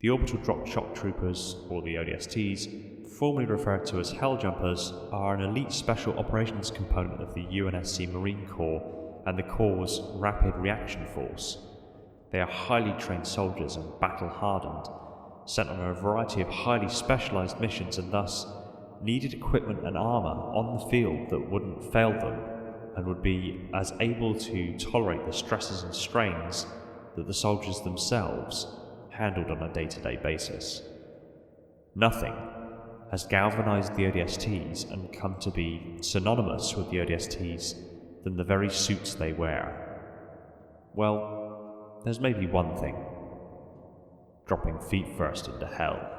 The Orbital Drop Shock Troopers, or the ODSTs, formerly referred to as Helljumpers, are an elite special operations component of the UNSC Marine Corps and the Corps' Rapid Reaction Force. They are highly trained soldiers and battle-hardened, sent on a variety of highly specialised missions and thus needed equipment and armour on the field that wouldn't fail them and would be as able to tolerate the stresses and strains that the soldiers themselves handled on a day-to-day basis. Nothing has galvanised the ODSTs and come to be synonymous with the ODSTs than the very suits they wear. Well, there's maybe one thing: dropping feet first into hell.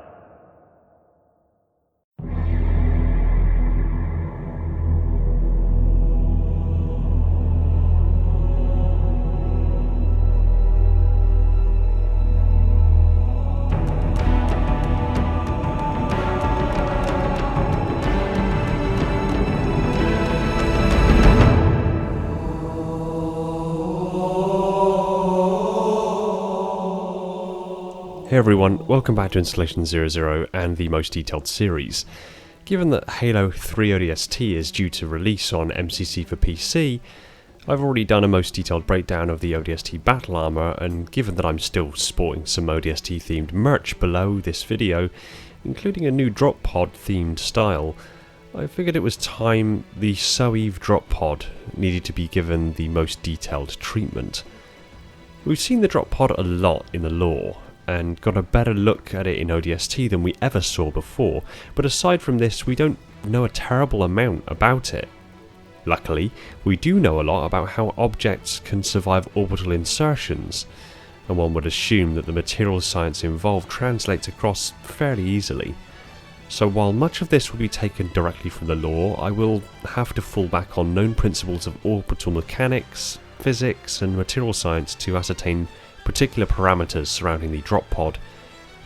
Hey everyone, welcome back to Installation 00 and the most detailed series. Given that Halo 3 ODST is due to release on MCC for PC, I've already done a most detailed breakdown of the ODST battle armour, and given that I'm still sporting some ODST themed merch below this video, including a new drop pod themed style, I figured it was time the SOEIV Drop Pod needed to be given the most detailed treatment. We've seen the drop pod a lot in the lore, and got a better look at it in ODST than we ever saw before, but aside from this we don't know a terrible amount about it. Luckily, we do know a lot about how objects can survive orbital insertions, and one would assume that the material science involved translates across fairly easily. So while much of this will be taken directly from the lore, I will have to fall back on known principles of orbital mechanics, physics and material science to ascertain particular parameters surrounding the drop pod,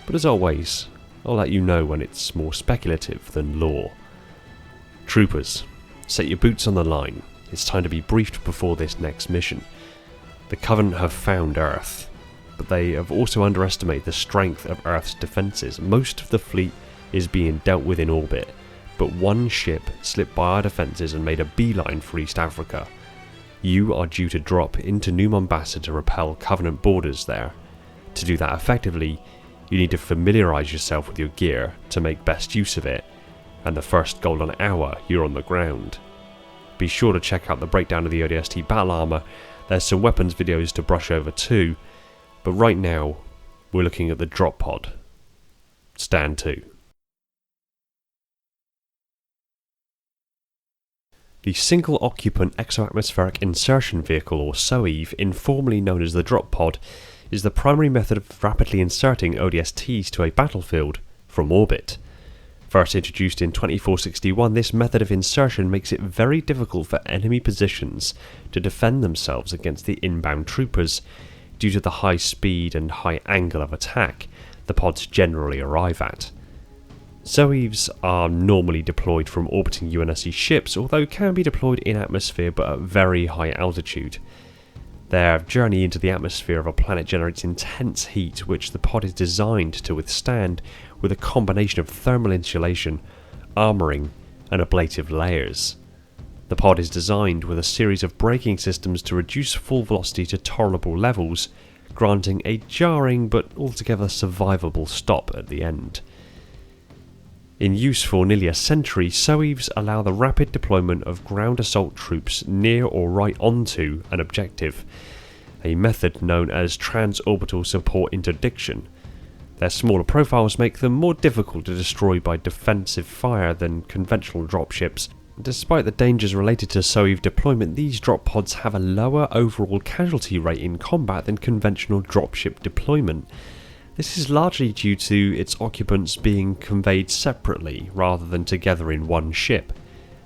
but as always, I'll let you know when it's more speculative than lore. Troopers, set your boots on the line. It's time to be briefed before this next mission. The Covenant have found Earth, but they have also underestimated the strength of Earth's defences. Most of the fleet is being dealt with in orbit, but one ship slipped by our defences and made a beeline for East Africa. You are due to drop into New Mombasa to repel Covenant borders there. To do that effectively, you need to familiarise yourself with your gear to make best use of it, and the first golden hour you're on the ground. Be sure to check out the breakdown of the ODST battle armour. There's some weapons videos to brush over too, but right now we're looking at the drop pod. Stand to. The Single Occupant Exoatmospheric Insertion Vehicle, or SOEIV, informally known as the Drop Pod, is the primary method of rapidly inserting ODSTs to a battlefield from orbit. First introduced in 2461, this method of insertion makes it very difficult for enemy positions to defend themselves against the inbound troopers due to the high speed and high angle of attack the pods generally arrive at. SOEIVs are normally deployed from orbiting UNSC ships, although can be deployed in atmosphere but at very high altitude. Their journey into the atmosphere of a planet generates intense heat, which the pod is designed to withstand with a combination of thermal insulation, armouring and ablative layers. The pod is designed with a series of braking systems to reduce full velocity to tolerable levels, granting a jarring but altogether survivable stop at the end. In use for nearly a century, SOEIVs allow the rapid deployment of ground assault troops near or right onto an objective, a method known as transorbital support interdiction. Their smaller profiles make them more difficult to destroy by defensive fire than conventional dropships. Despite the dangers related to SOEIV deployment, these drop pods have a lower overall casualty rate in combat than conventional dropship deployment. This is largely due to its occupants being conveyed separately rather than together in one ship.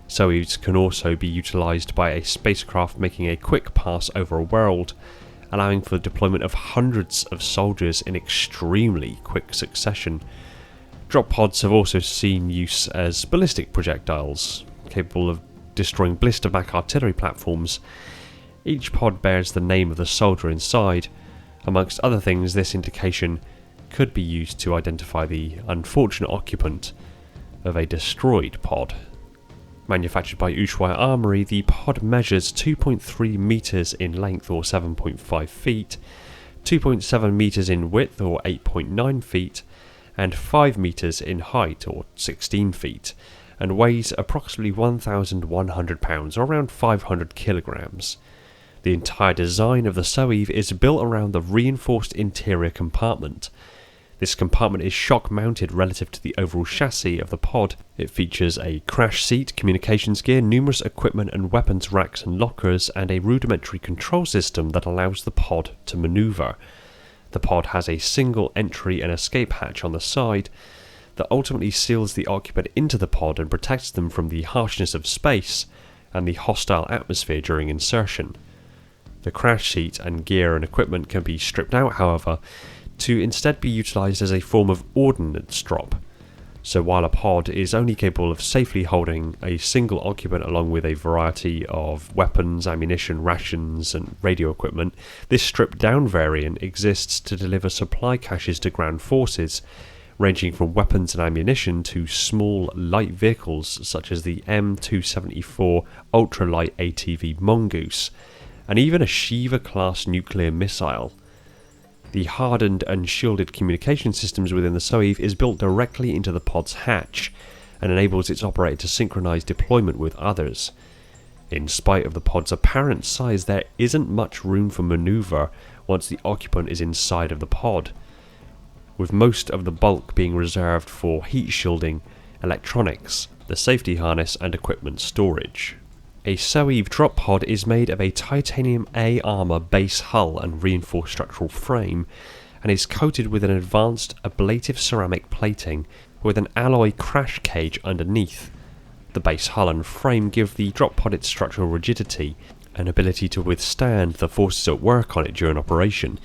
SOEIVs can also be utilised by a spacecraft making a quick pass over a world, allowing for the deployment of hundreds of soldiers in extremely quick succession. Drop pods have also seen use as ballistic projectiles, capable of destroying blister-back artillery platforms. Each pod bears the name of the soldier inside. Amongst other things, this indication could be used to identify the unfortunate occupant of a destroyed pod. Manufactured by Ushuaia Armory, the pod measures 2.3 meters in length or 7.5 feet, 2.7 meters in width or 8.9 feet, and 5 meters in height or 16 feet, and weighs approximately 1,100 pounds or around 500 kilograms. The entire design of the SOEIV is built around the reinforced interior compartment. This compartment is shock mounted relative to the overall chassis of the pod. It features a crash seat, communications gear, numerous equipment and weapons racks and lockers, and a rudimentary control system that allows the pod to maneuver. The pod has a single entry and escape hatch on the side that ultimately seals the occupant into the pod and protects them from the harshness of space and the hostile atmosphere during insertion. The crash seat and gear and equipment can be stripped out, however, to instead be utilised as a form of ordnance drop. So while a pod is only capable of safely holding a single occupant along with a variety of weapons, ammunition, rations and radio equipment, this stripped down variant exists to deliver supply caches to ground forces, ranging from weapons and ammunition to small light vehicles such as the M274 ultralight ATV Mongoose, and even a Shiva-class nuclear missile. The hardened and shielded communication systems within the SOEIV is built directly into the pod's hatch and enables its operator to synchronize deployment with others. In spite of the pod's apparent size, there isn't much room for maneuver once the occupant is inside of the pod, with most of the bulk being reserved for heat shielding, electronics, the safety harness and equipment storage. A SOEIV Drop Pod is made of a titanium A armour base hull and reinforced structural frame, and is coated with an advanced ablative ceramic plating with an alloy crash cage underneath. The base hull and frame give the drop pod its structural rigidity and ability to withstand the forces at work on it during operation.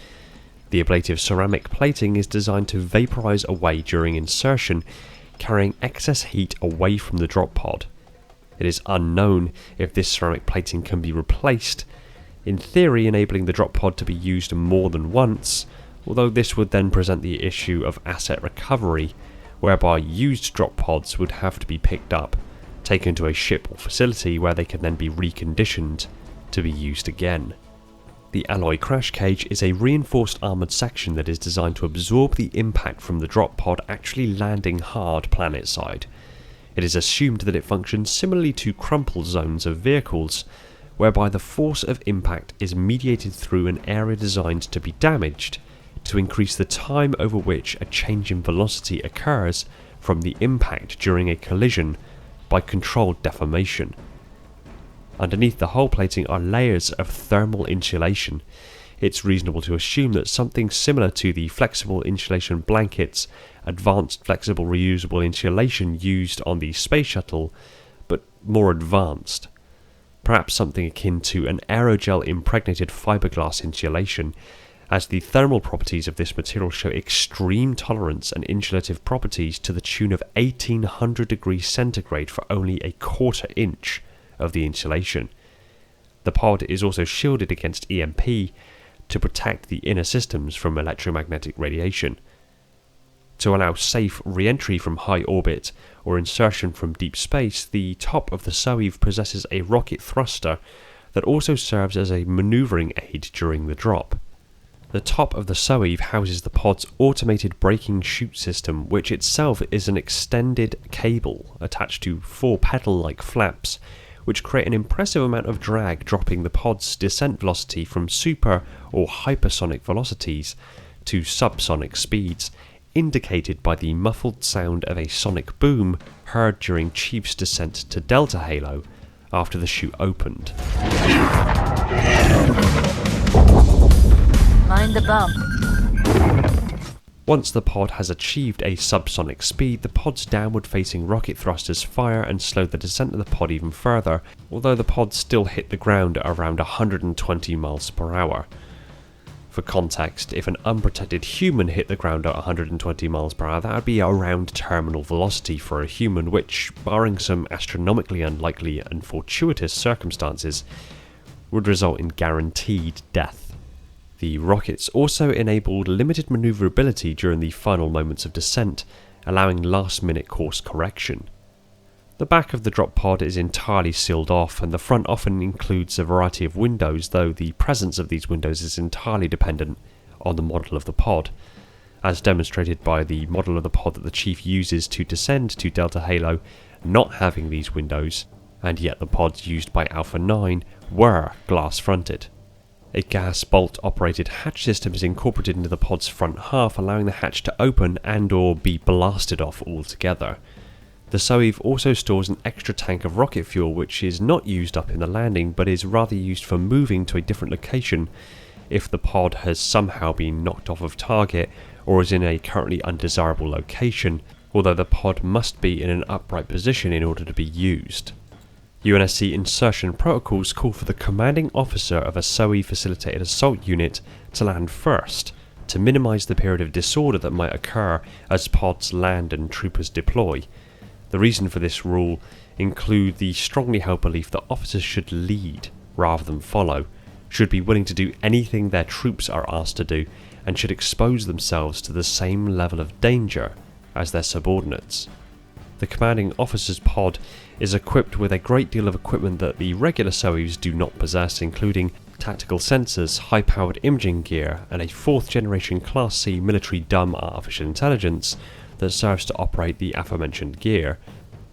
The ablative ceramic plating is designed to vaporise away during insertion, carrying excess heat away from the drop pod. It is unknown if this ceramic plating can be replaced, in theory enabling the drop pod to be used more than once, although this would then present the issue of asset recovery, whereby used drop pods would have to be picked up, taken to a ship or facility where they can then be reconditioned to be used again. The alloy crash cage is a reinforced armoured section that is designed to absorb the impact from the drop pod actually landing hard planet side. It is assumed that it functions similarly to crumple zones of vehicles, whereby the force of impact is mediated through an area designed to be damaged, to increase the time over which a change in velocity occurs from the impact during a collision by controlled deformation. Underneath the hull plating are layers of thermal insulation. It's reasonable to assume that something similar to the flexible insulation blankets, advanced flexible reusable insulation used on the space shuttle, but more advanced. Perhaps something akin to an aerogel impregnated fiberglass insulation, as the thermal properties of this material show extreme tolerance and insulative properties to the tune of 1800 degrees centigrade for only a quarter inch of the insulation. The pod is also shielded against EMP to protect the inner systems from electromagnetic radiation. To allow safe re-entry from high orbit or insertion from deep space, the top of the SOEIV possesses a rocket thruster that also serves as a manoeuvring aid during the drop. The top of the SOEIV houses the pod's automated braking chute system, which itself is an extended cable attached to 4 pedal-like flaps, which create an impressive amount of drag, dropping the pod's descent velocity from super or hypersonic velocities to subsonic speeds, indicated by the muffled sound of a sonic boom heard during Chief's descent to Delta Halo after the chute opened. Mind the bump. Once the pod has achieved a subsonic speed, the pod's downward-facing rocket thrusters fire and slow the descent of the pod even further, although the pod still hit the ground at around 120 miles per hour. For context, if an unprotected human hit the ground at 120 miles per hour, that would be around terminal velocity for a human, which, barring some astronomically unlikely and fortuitous circumstances, would result in guaranteed death. The rockets also enabled limited manoeuvrability during the final moments of descent, allowing last-minute course correction. The back of the drop pod is entirely sealed off, and the front often includes a variety of windows, though the presence of these windows is entirely dependent on the model of the pod, as demonstrated by the model of the pod that the Chief uses to descend to Delta Halo not having these windows, and yet the pods used by Alpha 9 were glass-fronted. A gas bolt-operated hatch system is incorporated into the pod's front half, allowing the hatch to open and or be blasted off altogether. The SOEIV also stores an extra tank of rocket fuel which is not used up in the landing but is rather used for moving to a different location if the pod has somehow been knocked off of target or is in a currently undesirable location, although the pod must be in an upright position in order to be used. UNSC insertion protocols call for the commanding officer of a SOEIV facilitated assault unit to land first, to minimise the period of disorder that might occur as pods land and troopers deploy. The reason for this rule include the strongly held belief that officers should lead rather than follow, should be willing to do anything their troops are asked to do, and should expose themselves to the same level of danger as their subordinates. The commanding officer's pod is equipped with a great deal of equipment that the regular SOEIVs do not possess, including tactical sensors, high-powered imaging gear, and a 4th generation Class C military dumb artificial intelligence that serves to operate the aforementioned gear.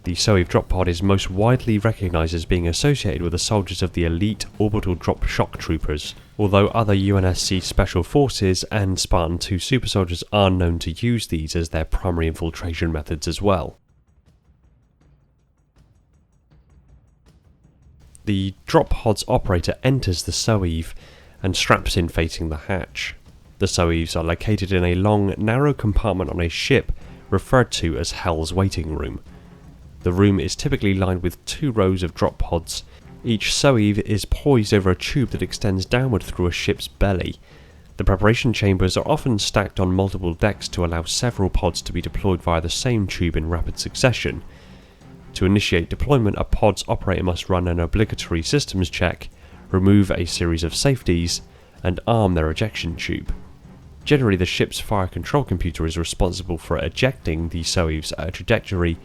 The SOEIV Drop Pod is most widely recognised as being associated with the soldiers of the elite orbital drop shock troopers, although other UNSC Special Forces and Spartan 2 super soldiers are known to use these as their primary infiltration methods as well. The drop pod's operator enters the SOEIV and straps in facing the hatch. The SOEIVs are located in a long, narrow compartment on a ship referred to as Hell's Waiting Room. The room is typically lined with 2 rows of drop pods. Each SOEIV is poised over a tube that extends downward through a ship's belly. The preparation chambers are often stacked on multiple decks to allow several pods to be deployed via the same tube in rapid succession. To initiate deployment, a pod's operator must run an obligatory systems check, remove a series of safeties, and arm their ejection tube. Generally, the ship's fire control computer is responsible for ejecting the SOEIVs at a trajectory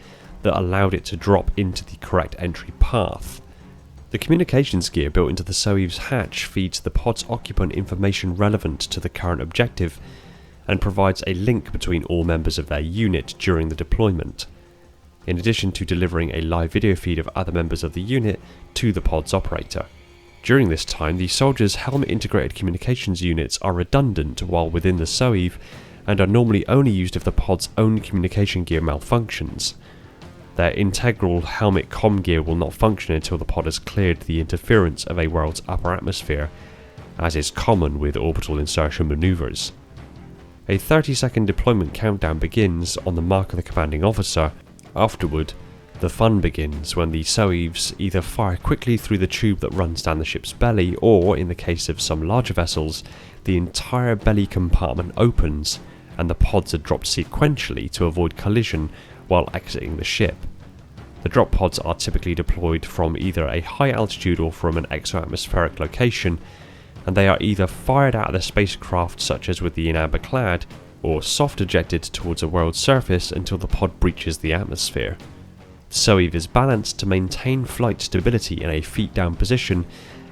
that allowed it to drop into the correct entry path. The communications gear built into the SOEIV's hatch feeds the pod's occupant information relevant to the current objective and provides a link between all members of their unit during the deployment, in addition to delivering a live video feed of other members of the unit to the pod's operator. During this time, the soldiers' helmet-integrated communications units are redundant while within the SOEIV and are normally only used if the pod's own communication gear malfunctions. Their integral helmet comm gear will not function until the pod has cleared the interference of a world's upper atmosphere, as is common with orbital insertion maneuvers. A 30-second deployment countdown begins on the mark of the commanding officer. Afterward, the fun begins when the SOEIVs either fire quickly through the tube that runs down the ship's belly, or, in the case of some larger vessels, the entire belly compartment opens and the pods are dropped sequentially to avoid collision while exiting the ship. The drop pods are typically deployed from either a high altitude or from an exoatmospheric location, and they are either fired out of the spacecraft, such as with the in amber clad, or soft ejected towards a world surface until the pod breaches the atmosphere. The SOEIV is balanced to maintain flight stability in a feet down position,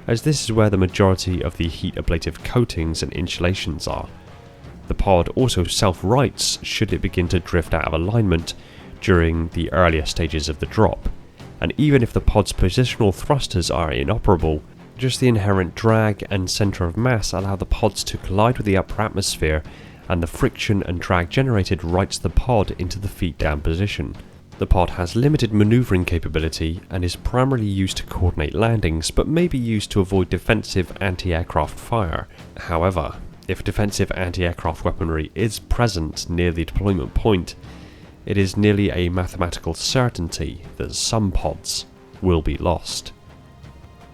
as this is where the majority of the heat ablative coatings and insulations are. The pod also self-rights should it begin to drift out of alignment during the earlier stages of the drop, and even if the pod's positional thrusters are inoperable, just the inherent drag and centre of mass allow the pods to collide with the upper atmosphere, and the friction and drag generated rights the pod into the feet down position. The pod has limited manoeuvring capability and is primarily used to coordinate landings, but may be used to avoid defensive anti-aircraft fire. However, if defensive anti-aircraft weaponry is present near the deployment point, it is nearly a mathematical certainty that some pods will be lost.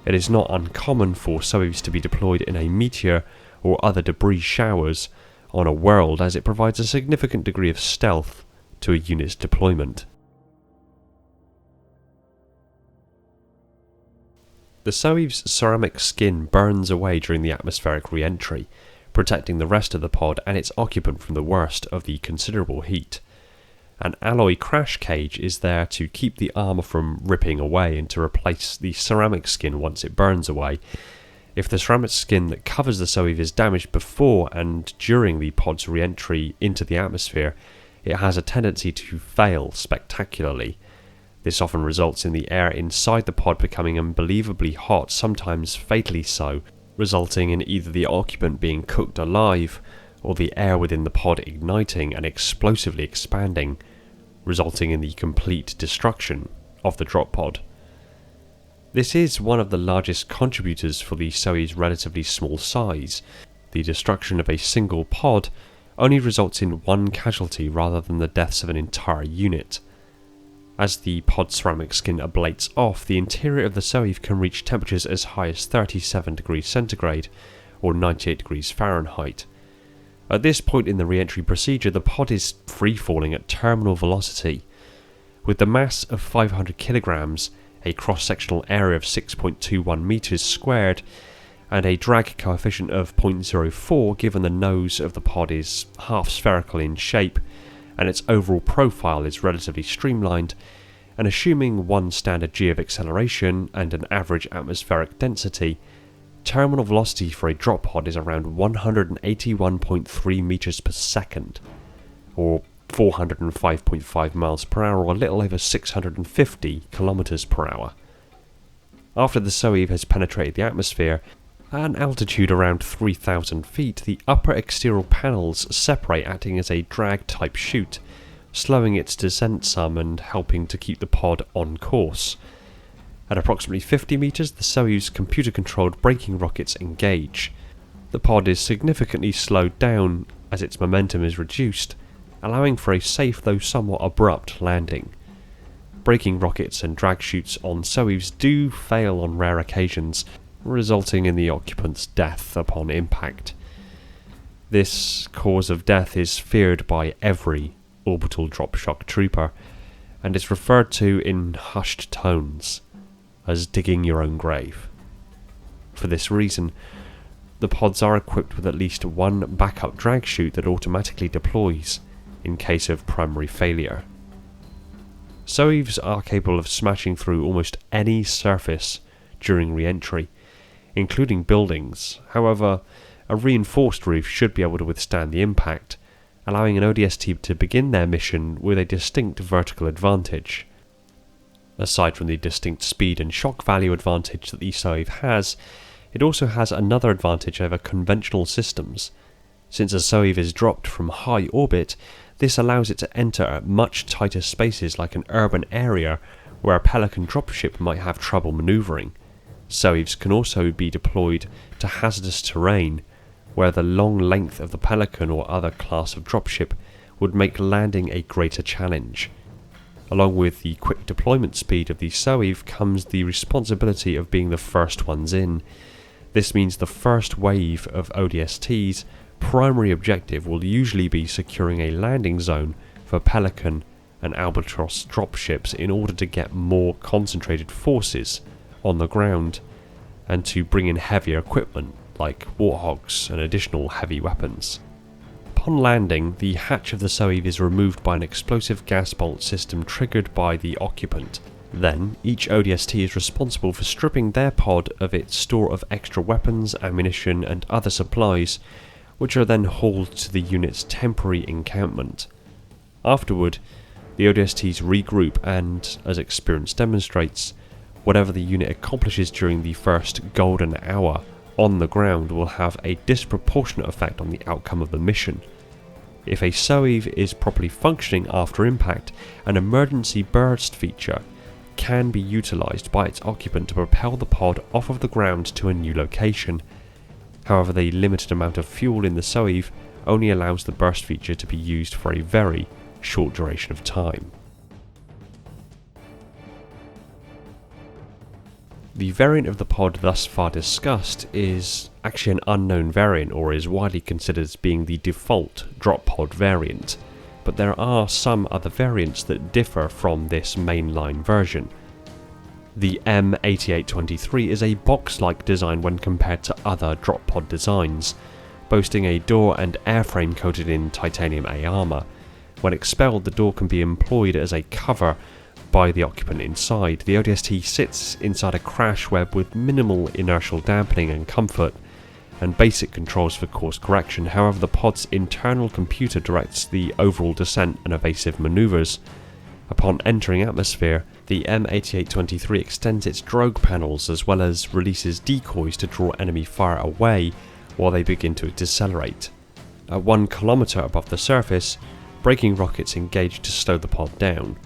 It is not uncommon for SOEIVs to be deployed in a meteor or other debris showers on a world, as it provides a significant degree of stealth to a unit's deployment. The SOEIV's ceramic skin burns away during the atmospheric re-entry, protecting the rest of the pod and its occupant from the worst of the considerable heat. An alloy crash cage is there to keep the armour from ripping away and to replace the ceramic skin once it burns away. If the ceramic skin that covers the SOEIV is damaged before and during the pod's re-entry into the atmosphere, it has a tendency to fail spectacularly. This often results in the air inside the pod becoming unbelievably hot, sometimes fatally so, resulting in either the occupant being cooked alive or the air within the pod igniting and explosively expanding, resulting in the complete destruction of the drop pod. This is one of the largest contributors for the SOEIV's relatively small size. The destruction of a single pod only results in one casualty rather than the deaths of an entire unit. As the pod ceramic skin ablates off, the interior of the SOEIV can reach temperatures as high as 37 degrees centigrade or 98 degrees Fahrenheit. At this point in the re-entry procedure, the pod is free-falling at terminal velocity. With the mass of 500 kilograms, a cross-sectional area of 6.21 meters squared, and a drag coefficient of 0.04 given the nose of the pod is half spherical in shape and its overall profile is relatively streamlined, and assuming one standard g of acceleration and an average atmospheric density, terminal velocity for a drop pod is around 181.3 meters per second, or 405.5 miles per hour, or a little over 650 kilometers per hour. After the SOEIV has penetrated the atmosphere, at an altitude around 3,000 feet, the upper exterior panels separate, acting as a drag-type chute, slowing its descent some and helping to keep the pod on course. At approximately 50 meters, the SOEIV's computer-controlled braking rockets engage. The pod is significantly slowed down as its momentum is reduced, allowing for a safe though somewhat abrupt landing. Braking rockets and drag chutes on SOEIVs do fail on rare occasions, resulting in the occupant's death upon impact. This cause of death is feared by every orbital drop shock trooper, and is referred to in hushed tones as digging your own grave. For this reason, the pods are equipped with at least one backup drag chute that automatically deploys in case of primary failure. SOEIVs are capable of smashing through almost any surface during re-entry, including buildings. However, a reinforced roof should be able to withstand the impact, allowing an ODST to begin their mission with a distinct vertical advantage. Aside from the distinct speed and shock value advantage that the SOEIV has, it also has another advantage over conventional systems. Since a SOEIV is dropped from high orbit, this allows it to enter at much tighter spaces like an urban area where a Pelican dropship might have trouble manoeuvring. SOEIVs can also be deployed to hazardous terrain, where the long length of the Pelican or other class of dropship would make landing a greater challenge. Along with the quick deployment speed of the SOEIV comes the responsibility of being the first ones in. This means the first wave of ODST's primary objective will usually be securing a landing zone for Pelican and Albatross dropships in order to get more concentrated forces on the ground and to bring in heavier equipment like Warthogs and additional heavy weapons. Upon landing, the hatch of the SOEIV is removed by an explosive gas bolt system triggered by the occupant. Then, each ODST is responsible for stripping their pod of its store of extra weapons, ammunition and other supplies, which are then hauled to the unit's temporary encampment. Afterward, the ODSTs regroup and, as experience demonstrates, whatever the unit accomplishes during the first golden hour on the ground will have a disproportionate effect on the outcome of the mission. If a SOEIV is properly functioning after impact, an emergency burst feature can be utilised by its occupant to propel the pod off of the ground to a new location. However, the limited amount of fuel in the SOEIV only allows the burst feature to be used for a very short duration of time. The variant of the pod thus far discussed is actually an unknown variant, or is widely considered as being the default drop pod variant, but there are some other variants that differ from this mainline version. The M8823 is a box-like design when compared to other drop pod designs. boasting a door and airframe coated in titanium A armour. When expelled, the door can be employed as a cover by the occupant inside. The ODST sits inside a crash web with minimal inertial dampening and comfort, and basic controls for course correction. However, the pod's internal computer directs the overall descent and evasive manoeuvres. Upon entering atmosphere, the M8823 extends its drogue panels as well as releases decoys to draw enemy fire away while they begin to decelerate. At 1 kilometre above the surface, braking rockets engage to slow the pod down.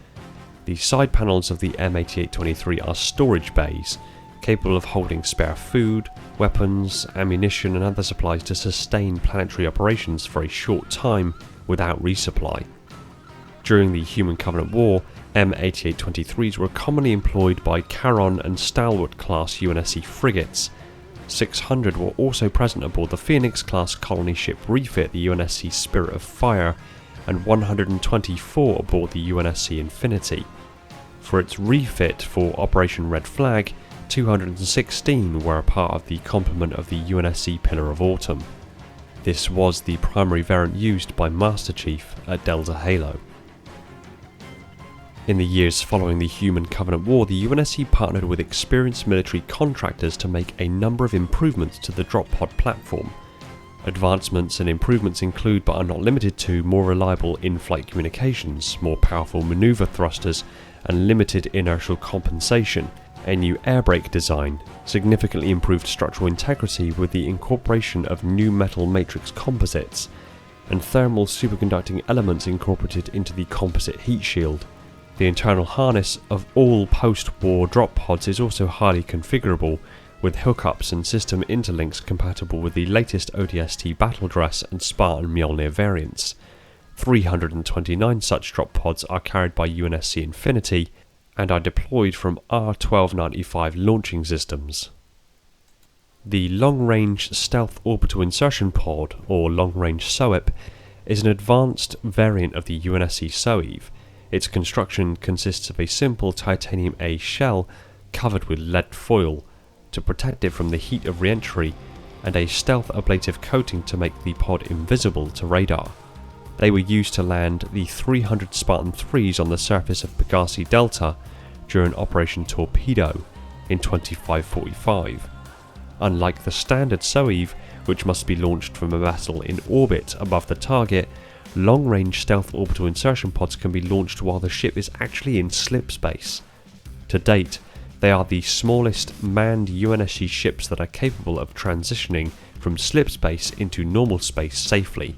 The side panels of the M8823 are storage bays, capable of holding spare food, weapons, ammunition and other supplies to sustain planetary operations for a short time without resupply. During the Human Covenant War, M8823s were commonly employed by Charon and Stalwart class UNSC frigates. 600 were also present aboard the Phoenix class colony ship refit, the UNSC Spirit of Fire, and 124 aboard the UNSC Infinity. For its refit for Operation Red Flag, 216 were a part of the complement of the UNSC Pillar of Autumn. This was the primary variant used by Master Chief at Delta Halo. In the years following the Human Covenant War, the UNSC partnered with experienced military contractors to make a number of improvements to the drop pod platform. Advancements and improvements include, but are not limited to, more reliable in-flight communications, more powerful manoeuvre thrusters, and limited inertial compensation, a new air brake design, significantly improved structural integrity with the incorporation of new metal matrix composites, and thermal superconducting elements incorporated into the composite heat shield. The internal harness of all post-war drop pods is also highly configurable, with hookups and system interlinks compatible with the latest ODST Battle Dress and Spartan Mjolnir variants. 329 such drop pods are carried by UNSC Infinity and are deployed from R-1295 launching systems. The Long Range Stealth Orbital Insertion Pod, or Long Range SOEIV, is an advanced variant of the UNSC SOEIV. Its construction consists of a simple titanium A shell covered with lead foil to protect it from the heat of re-entry, and a stealth ablative coating to make the pod invisible to radar. They were used to land the 300 Spartan 3s on the surface of Pegasi Delta during Operation Torpedo in 2545. Unlike the standard SOEIV, which must be launched from a vessel in orbit above the target, long-range stealth orbital insertion pods can be launched while the ship is actually in slip space. To date, they are the smallest manned UNSC ships that are capable of transitioning from slip space into normal space safely.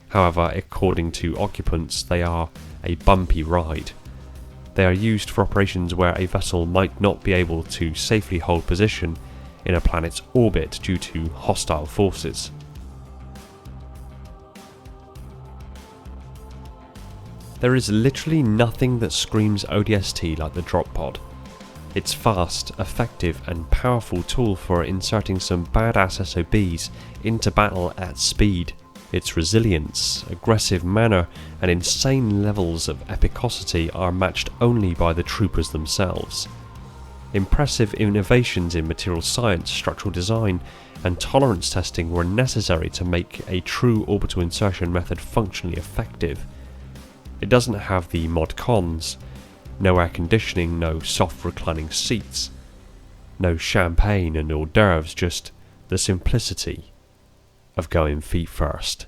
However, according to occupants, they are a bumpy ride. They are used for operations where a vessel might not be able to safely hold position in a planet's orbit due to hostile forces. There is literally nothing that screams ODST like the drop pod. It's fast, effective and powerful tool for inserting some badass SOBs into battle at speed. Its resilience, aggressive manner and insane levels of epicosity are matched only by the troopers themselves. Impressive innovations in material science, structural design and tolerance testing were necessary to make a true orbital insertion method functionally effective. It doesn't have the mod cons, no air conditioning, no soft reclining seats, no champagne and hors d'oeuvres, just the simplicity of going feet first.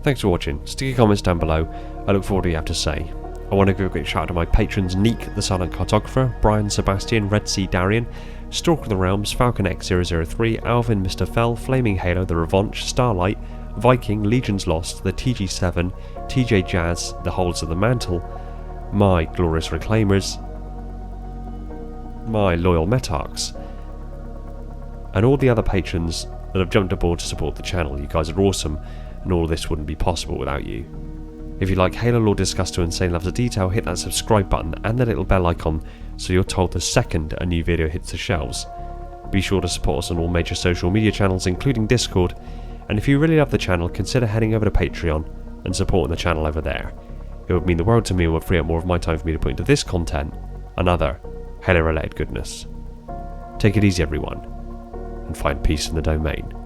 Thanks for watching, stick your comments down below, I look forward to what you have to say. I want to give a quick shout out to my patrons Neek the Silent Cartographer, Brian Sebastian, Red Sea Darian, Stalker of the Realms, Falcon X003, Alvin, Mr. Fell, Flaming Halo, The Revanche, Starlight, Viking, Legion's Lost, the TG7, TJ Jazz, The Holds of the Mantle, my Glorious Reclaimers, my Loyal Metarchs, and all the other patrons that have jumped aboard to support the channel. You guys are awesome, and all of this wouldn't be possible without you. If you like Halo lore discussed to insane levels of detail, hit that subscribe button and the little bell icon so you're told the second a new video hits the shelves. Be sure to support us on all major social media channels including Discord, and if you really love the channel, consider heading over to Patreon and supporting the channel over there. It would mean the world to me and would free up more of my time for me to put into this content and other Halo related goodness. Take it easy everyone, and find peace in the domain.